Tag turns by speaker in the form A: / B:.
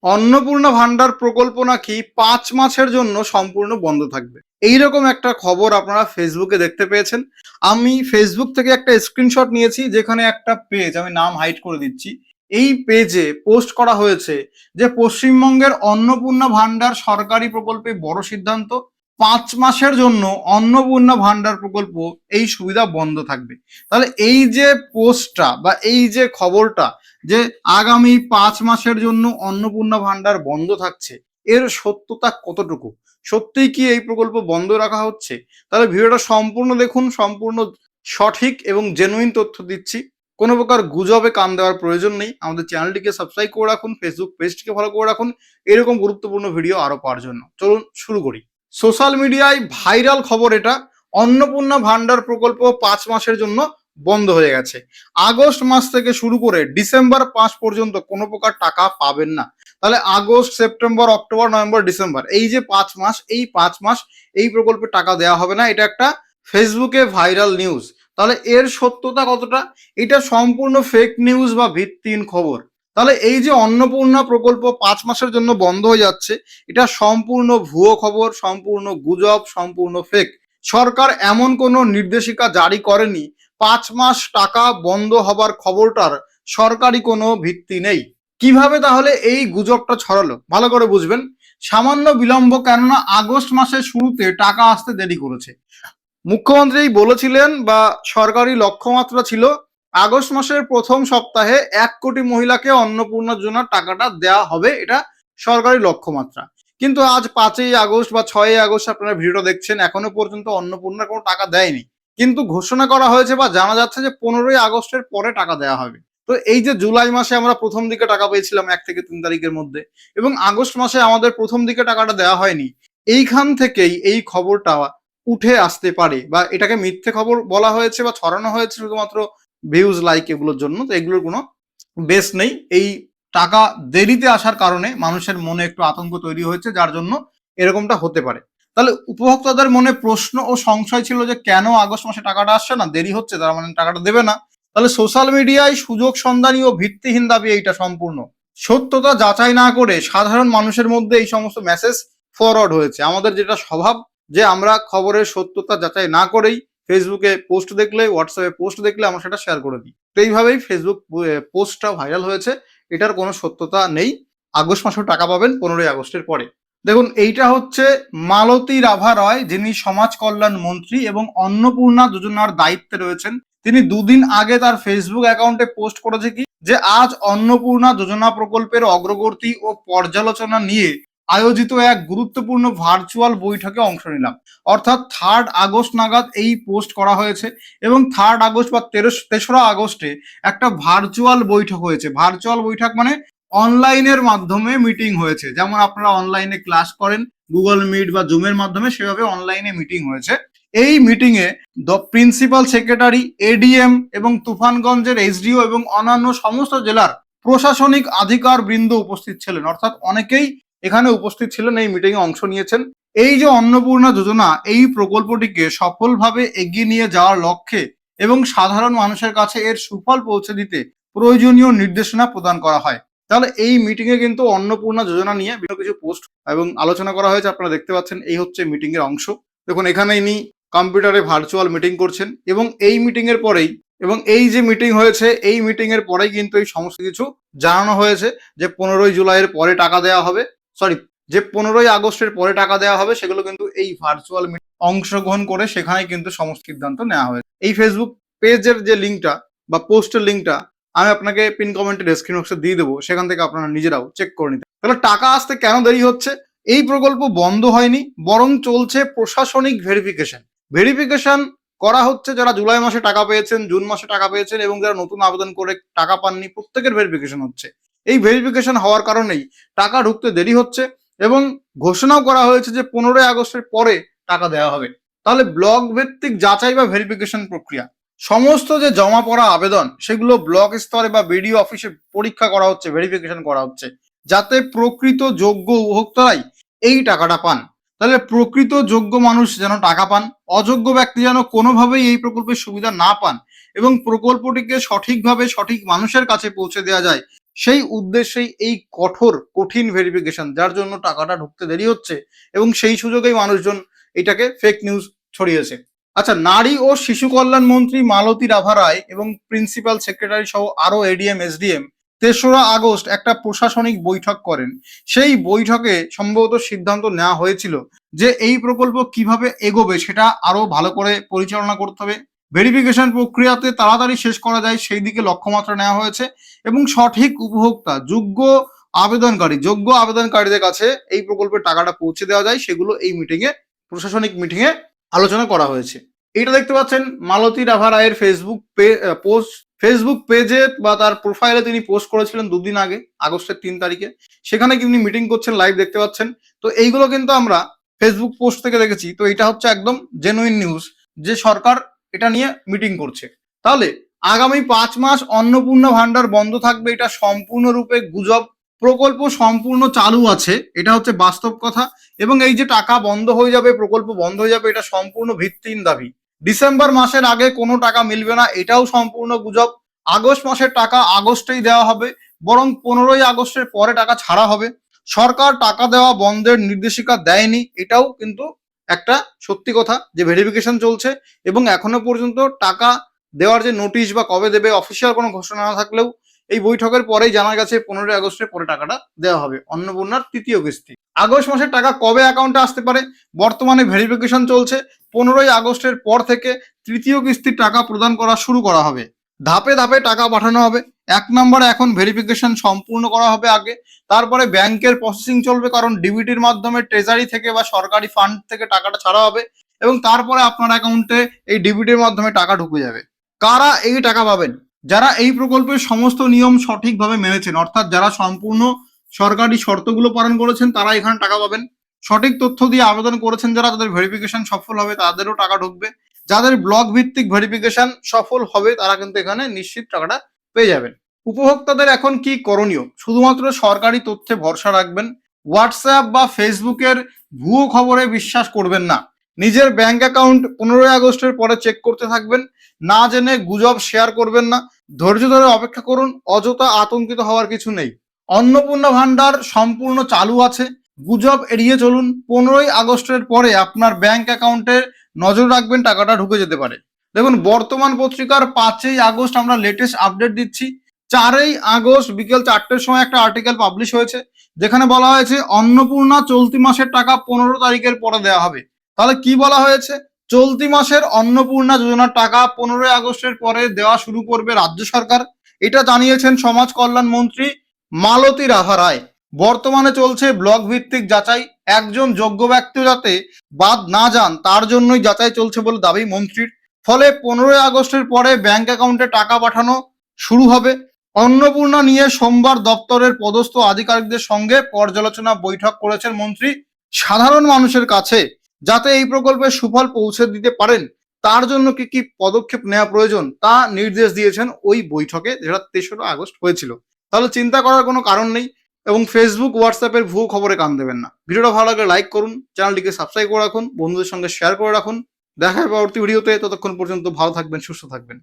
A: অন্নপূর্ণা ভান্ডার প্রকল্প নাকি 5 মাসের জন্য সম্পূর্ণ বন্ধ থাকবে। এইরকম একটা খবর আপনারা ফেসবুকে দেখতে পেয়েছেন। আমি ফেসবুক থেকে একটা স্ক্রিনশট নিয়েছি, যেখানে একটা পেজ, আমি নাম হাইড করে দিচ্ছি, এই পেজে পোস্ট করা হয়েছে যে পশ্চিমবঙ্গের অন্নপূর্ণা ভান্ডার সরকারি প্রকল্পে বড় সিদ্ধান্ত, 5 মাসের জন্য অন্নপূর্ণা ভান্ডার প্রকল্প এই সুবিধা বন্ধ থাকবে। তাহলে এই যে পোস্টটা বা এই যে খবরটা, যে আগামী 5 মাসের জন্য অন্নপূর্ণা ভান্ডার বন্ধ থাকছে, এর সত্যতা কতটুকু? সত্যিই কি এই প্রকল্প বন্ধ রাখা হচ্ছে? তাহলে ভিডিওটা সম্পূর্ণ দেখুন, সম্পূর্ণ সঠিক এবং জেনুইন তথ্য দিচ্ছি। কোনো প্রকার গুজবে কান দেওয়ার প্রয়োজন নেই। আমাদের চ্যানেলটিকে সাবস্ক্রাইব করে রাখুন, ফেসবুক পেজটিকে ফলো করে রাখুন এরকম গুরুত্বপূর্ণ ভিডিও আরো পাওয়ার জন্য। চলুন শুরু করি। সোশ্যাল মিডিয়ায় ভাইরাল খবর এটা, অন্নপূর্ণা ভান্ডার প্রকল্প 5 মাসের জন্য বন্ধ হয়ে গেছে। আগস্ট মাস থেকে শুরু করে ডিসেম্বর মাস পর্যন্ত কোনো প্রকার টাকা পাবেন না। তাহলে August, September, October, November, December, এই যে 5 মাস, এই 5 মাস এই প্রকল্পে টাকা দেওয়া হবে না। এটা একটা ফেসবুকে ভাইরাল নিউজ। তাহলে এর সত্যতা কতটা? এটা সম্পূর্ণ ফেক নিউজ বা ভিত্তিহীন খবর। তাহলে এই যে অন্নপূর্ণা প্রকল্প 5 মাসের জন্য বন্ধ হয়ে যাচ্ছে, এটা সম্পূর্ণ ভুয়ো খবর, সম্পূর্ণ গুজব, সম্পূর্ণ ফেক। সরকার এমন কোনো নির্দেশিকা জারি করেনি। 5 মাস টাকা বন্ধ হবার খবরটার সরকারি কোনো ভিত্তি নেই। কিভাবে তাহলে এই গুজবটা ছড়ালো? ভালো করে বুঝবেন। সামান্য বিলম্ব, কেননা আগস্ট মাসের শুরুতে টাকা আসতে দেরি করেছে। মুখ্যমন্ত্রী বলেছিলেন বা সরকারি লক্ষ্যমাত্রা ছিল আগস্ট মাসের প্রথম সপ্তাহে 1 কোটি মহিলাকে অন্নপূর্ণা যোজনার টাকাটা দেওয়া হবে, এটা সরকারি লক্ষ্যমাত্রা। কিন্তু আজ 5ই আগস্ট বা 6ই আগস্ট আপনারা ভিডিওটা দেখছেন, এখনো পর্যন্ত অন্নপূর্ণার কোনো টাকা দেয়নি। কিন্তু ঘোষণা করা হয়েছে বা জানা যাচ্ছে যে 15ই আগস্টের পরে টাকা দেওয়া হবে। তো এই যে জুলাই মাসে আমরা প্রথম দিকে টাকা পেয়েছিলাম 1 থেকে 3 তারিখের মধ্যে, এবং আগস্ট মাসে আমাদের প্রথম দিকে টাকাটা দেওয়া হয়নি, এইখান থেকেই এই খবরটা উঠে আসতে পারে, বা এটাকে মিথ্যে খবর বলা হয়েছে বা ছড়ানো হয়েছে শুধুমাত্র ভিউজ, লাইক এগুলোর জন্য। তো এগুলোর কোনো বেস নেই। এই টাকা দেরিতে আসার কারণে মানুষের মনে একটু আতঙ্ক তৈরি হয়েছে, যার জন্য এরকমটা হতে পারে। তাহলে উপভোক্তাদের মনে প্রশ্ন ও সংশয় ছিল যে কেন আগস্ট মাসে টাকাটা আসছে না, দেরি হচ্ছে, তার মানে টাকাটা দেবে না। তাহলে সোশ্যাল মিডিয়ায় সুযোগ সন্ধানী ও ভিত্তিহীন দাবি এইটা সম্পূর্ণ। সত্যতা যাচাই না করে সাধারণ মানুষের মধ্যে এই সমস্ত মেসেজ ফরওয়ার্ড হয়েছে। আমাদের যেটা স্বভাব, যে আমরা খবরের সত্যতা যাচাই না করেই ফেসবুকে পোস্ট দেখলে, হোয়াটসঅ্যাপে পোস্ট দেখলে আমরা সেটা শেয়ার করে দিই। তো এইভাবেই ফেসবুক পোস্টটা ভাইরাল হয়েছে। এটার কোনো সত্যতা নেই। আগস্ট মাসেও টাকা পাবেন 15ই আগস্টের পরে। দেখুন, এইটা হচ্ছে মালতী রাভা রয়, যিনি সমাজ কল্যাণ মন্ত্রী এবং অন্নপূর্ণা যোজনার দায়িত্বে রয়েছেন। তিনি দুদিন আগে তার ফেসবুক অ্যাকাউন্টে পোস্ট করেছে কি, যে আজ অন্নপূর্ণা যোজনা প্রকল্পের অগ্রগতি ও পর্যালোচনা নিয়ে আয়োজিত এক গুরুত্বপূর্ণ ভার্চুয়াল বৈঠকে অংশ নিলাম। অর্থাৎ 3 আগস্ট নাগাদ এই পোস্ট করা হয়েছে, এবং 3 আগস্ট বা 3রা আগস্টে একটা ভার্চুয়াল বৈঠক হয়েছে। ভার্চুয়াল বৈঠক মানে অনলাইনের মাধ্যমে মিটিং হয়েছে। যেমন আপনারা অনলাইনে ক্লাস করেন গুগল মিট বা জুমের মাধ্যমে, সেভাবে অনলাইনে মিটিং হয়েছে। এই মিটিং এ প্রিন্সিপাল সেক্রেটারি, এডিএম এবং তুফানগঞ্জের এসডিও এবং অন্যান্য সমস্ত জেলার প্রশাসনিক আধিকার বৃন্দ উপস্থিত ছিলেন। অর্থাৎ অনেকেই এখানে উপস্থিত ছিলেন, এই মিটিং এ অংশ নিয়েছেন। এই যে অন্নপূর্ণা যোজনা, এই প্রকল্পটিকে সফলভাবে এগিয়ে নিয়ে যাওয়ার লক্ষ্যে এবং সাধারণ মানুষের কাছে এর সুফল পৌঁছে দিতে প্রয়োজনীয় নির্দেশনা প্রদান করা হয়। তাহলে এই মিটিং এ কিন্তু অন্নপূর্ণা যোজনা নিয়ে বিভিন্ন কিছু পোস্ট এবং আলোচনা করা হয়েছে, আপনারা দেখতে পাচ্ছেন। এই হচ্ছে মিটিং এর অংশ। দেখুন, এখানে ইনি কম্পিউটারে ভার্চুয়াল মিটিং করছেন, এবং এই মিটিং এর পরেই, এবং এই যে মিটিং হয়েছে, এই মিটিং এর পরেই কিন্তু এই সমস্ত কিছু জানানো হয়েছে যে 15ই জুলাইয়ের পরে টাকা দেওয়া হবে। সরি, যে 15ই আগস্টের পরে টাকা দেওয়া হবে, সেগুলো কিন্তু এই ভার্চুয়াল মিটিং অংশগ্রহণ করে সেখানে কিন্তু সমস্ত সিদ্ধান্ত নেওয়া হয়েছে। এই ফেসবুক পেজের যে লিঙ্কটা বা পোস্টের লিঙ্কটা আমি আপনাকে পিন কমেন্টে ডেসক্রিপশন বক্সে দিয়ে দেবো, সেখান থেকে আপনারা নিজেরাও চেক করে নিতে। তাহলে টাকা আসতে কেন দেরি হচ্ছে? এই প্রকল্প বন্ধ হয়নি, বরং চলছে প্রশাসনিক ভেরিফিকেশন। ভেরিফিকেশন করা হচ্ছে, যারা জুলাই মাসে টাকা পেয়েছেন, জুন মাসে টাকা পেয়েছেন এবং যারা নতুন আবেদন করে টাকা পাননি, প্রত্যেকের ভেরিফিকেশন হচ্ছে। এই ভেরিফিকেশন হওয়ার কারণেই টাকা ঢুকতে দেরি হচ্ছে, এবং ঘোষণাও করা হয়েছে যে 15ই আগস্টের পরে টাকা দেওয়া হবে। তাহলে ব্লক ভিত্তিক যাচাই বা ভেরিফিকেশন প্রক্রিয়া, সমস্ত যে জমা পড়া আবেদন, সেগুলো ব্লক স্তরে বা বিডিও অফিসে পরীক্ষা করা হচ্ছে, ভেরিফিকেশন করা হচ্ছে, যাতে প্রকৃত যোগ্য উপভোক্তারাই এই টাকাটা পান। তাহলে প্রকৃত যোগ্য মানুষ যেন টাকা পান, অযোগ্য ব্যক্তি যেন কোনোভাবেই এই প্রকল্পের সুবিধা না পান, এবং প্রকল্পটিকে সঠিকভাবে সঠিক মানুষের কাছে পৌঁছে দেওয়া যায়, সেই উদ্দেশ্যেই এই কঠিন ভেরিফিকেশন, যার জন্য টাকাটা ঢুকতে দেরি হচ্ছে, এবং সেই সুযোগেই মানুষজন এটাকে ফেক নিউজ ছড়িয়েছে। আচ্ছা, নারী ও শিশু কল্যাণ মন্ত্রী মালতী রাভা রায় এবং প্রিন্সিপাল সেক্রেটারি সহ আরো এডিএম এসডিএম ৩রা আগস্ট একটা প্রশাসনিক বৈঠক করেন। সেই বৈঠকে সম্ভবত সিদ্ধান্ত নেওয়া হয়েছিল যে এই প্রকল্প কিভাবে এগোবে সেটা আরো ভালো করে পরিচালনা করতে হবে, ভেরিফিকেশন প্রক্রিয়াতে তাড়াতাড়ি শেষ করা যায় সেই দিকে লক্ষ্যমাত্রা নেওয়া হয়েছে, এবং সঠিক উপভোক্তা যোগ্য আবেদনকারীদের কাছে এই প্রকল্পের টাকাটা পৌঁছে দেওয়া যায়, সেগুলো এই প্রশাসনিক মিটিংয়ে আলোচনা করা হয়েছে। এটা দেখতে পাচ্ছেন মালতী রাভা রায়ের ফেসবুক পেজে বা তার প্রোফাইলে তিনি পোস্ট করেছিলেন দুদিন আগে, আগস্টের 3 তারিখে। সেখানে তিনি মিটিং করছেন, লাইভ দেখতে পাচ্ছেন। তো এইগুলো কিন্তু আমরা ফেসবুক পোস্ট থেকে দেখেছি। তো এটা হচ্ছে একদম জেনুইন নিউজ যে সরকার এটা নিয়ে মিটিং করছে। তাহলে আগামী 5 মাস অন্নপূর্ণা ভান্ডার বন্ধ থাকবে, এটা সম্পূর্ণরূপে গুজব। প্রকল্প সম্পূর্ণ চালু আছে, এটা হচ্ছে বাস্তব কথা। এবং এই যে টাকা বন্ধ হয়ে যাবে, প্রকল্প বন্ধ হয়ে যাবে, এটা সম্পূর্ণ ভিত্তিহীন দাবি। ডিসেম্বর মাসের আগে কোনো টাকা মিলবে না, এটাও সম্পূর্ণ গুজব। আগস্ট মাসের টাকা আগস্টেই দেওয়া হবে, বরং 15ই আগস্টের পরে টাকা ছাড়া হবে। সরকার টাকা দেওয়া বন্ধের নির্দেশিকা দেয়নি, এটাও কিন্তু একটা সত্যি কথা যে ভেরিফিকেশন চলছে, এবং এখনো পর্যন্ত টাকা দেওয়ার যে নোটিশ বা কবে দেবে অফিসিয়াল কোনো ঘোষণা না থাকলেও এই বৈঠকের পরেই জানা গেছে 15ই আগস্টের পরে টাকাটা দেওয়া হবে, অন্নপূর্ণার 3য় কিস্তি। আগস্ট মাসের টাকা কবে অ্যাকাউন্টে আসতে পারে? বর্তমানে ভেরিফিকেশন চলছে, 15ই আগস্টের পর থেকে 3য় কিস্তির টাকা প্রদান করা শুরু করা হবে। ধাপে ধাপে টাকা পাঠানো হবে। 1 নম্বরে এখন ভেরিফিকেশন সম্পূর্ণ করা হবে আগে, তারপরে ব্যাংকের প্রসেসিং চলবে, কারণ ডিবিটির মাধ্যমে ট্রেজারি থেকে বা সরকারি ফান্ড থেকে টাকাটা ছাড়া হবে, এবং তারপরে আপনার অ্যাকাউন্টে এই ডিবিটির মাধ্যমে টাকা ঢুকে যাবে। কারা এই টাকা পাবেন? যারা এই প্রকল্পের সমস্ত নিয়ম সঠিকভাবে মেনেছেন, অর্থাৎ যারা সম্পূর্ণ সরকারি শর্তগুলো পালন করেছেন, তারা এখানে টাকা পাবেন। সঠিক তথ্য দিয়ে আবেদন করেছেন যারা, তাদের ভেরিফিকেশন সফল হবে, তাদেরও টাকা ঢুকবে। যাদের ব্লক ভিত্তিক ভেরিফিকেশন সফল হবে, তারা কিন্তু এখানে নিশ্চিত টাকাটা পেয়ে যাবেন। উপভোক্তাদের এখন কি করণীয়? শুধুমাত্র সরকারি তথ্যে ভরসা রাখবেন। হোয়াটসঅ্যাপ বা ফেসবুকের ভুয়ো খবরে বিশ্বাস করবেন না। নিজের ব্যাংক অ্যাকাউন্ট 15ই আগস্টের পরে চেক করতে থাকবেন। না জেনে গুজব শেয়ার করবেন না। ধৈর্য ধরে অপেক্ষা করুন, অযথা আতঙ্কিত হওয়ার কিছু নেই। অন্নপূর্ণা ভান্ডার সম্পূর্ণ চালু আছে, গুজব এড়িয়ে চলুন। 15ই আগস্টের পরে আপনার ব্যাংক অ্যাকাউন্টে নজর রাখবেন, টাকাটা ঢুকে যেতে পারে। দেখুন, বর্তমান পত্রিকার 5ই আগস্ট আমরা লেটেস্ট আপডেট দিচ্ছি। 4ই আগস্ট বিকেল 4টের সময় একটা আর্টিকেল পাবলিশ হয়েছে, যেখানে বলা হয়েছে অন্নপূর্ণা চলতি মাসের টাকা 15 তারিখের পরে দেওয়া হবে। তাহলে কি বলা হয়েছে? চলতি মাসের অন্নপূর্ণা যোজনার টাকা 15ই আগস্টের পরে দেওয়া শুরু করবে রাজ্য সরকার। এটা জানিয়েছেন সমাজ কল্যাণ মন্ত্রী মালতী রাভা রায়। বর্তমানে চলছে ব্লক ভিত্তিক যাচাই, একজন যোগ্য ব্যক্তিও যাতে বাদ না যান তার জন্যই যাচাই চলছে বলে দাবি মন্ত্রীর। ফলে 15ই আগস্টের পরে ব্যাংক অ্যাকাউন্টে টাকা পাঠানো শুরু হবে। অন্নপূর্ণা নিয়ে সোমবার দপ্তরের পদস্থ আধিকারিকদের সঙ্গে পর্যালোচনা বৈঠক করেছেন মন্ত্রী। সাধারণ মানুষের কাছে যাতে এই প্রকল্পের সুফল পৌঁছে দিতে পারেন, তার জন্য কি কি পদক্ষেপ নেওয়া প্রয়োজন তা নির্দেশ দিয়েছেন ওই বৈঠকে, যেটা 3রা আগস্ট হয়েছিল। তাহলে চিন্তা করার কোনো কারণ নেই, এবং ফেসবুক হোয়াটসঅ্যাপের ভুয়ো খবরে কান দেবেন না। ভিডিওটা ভালো লাগলে লাইক করুন, চ্যানেলটিকে সাবস্ক্রাইব করে রাখুন, বন্ধুদের সঙ্গে শেয়ার করে রাখুন। দেখা হবে পরবর্তী ভিডিওতে। ততক্ষণ পর্যন্ত ভালো থাকবেন, সুস্থ থাকবেন।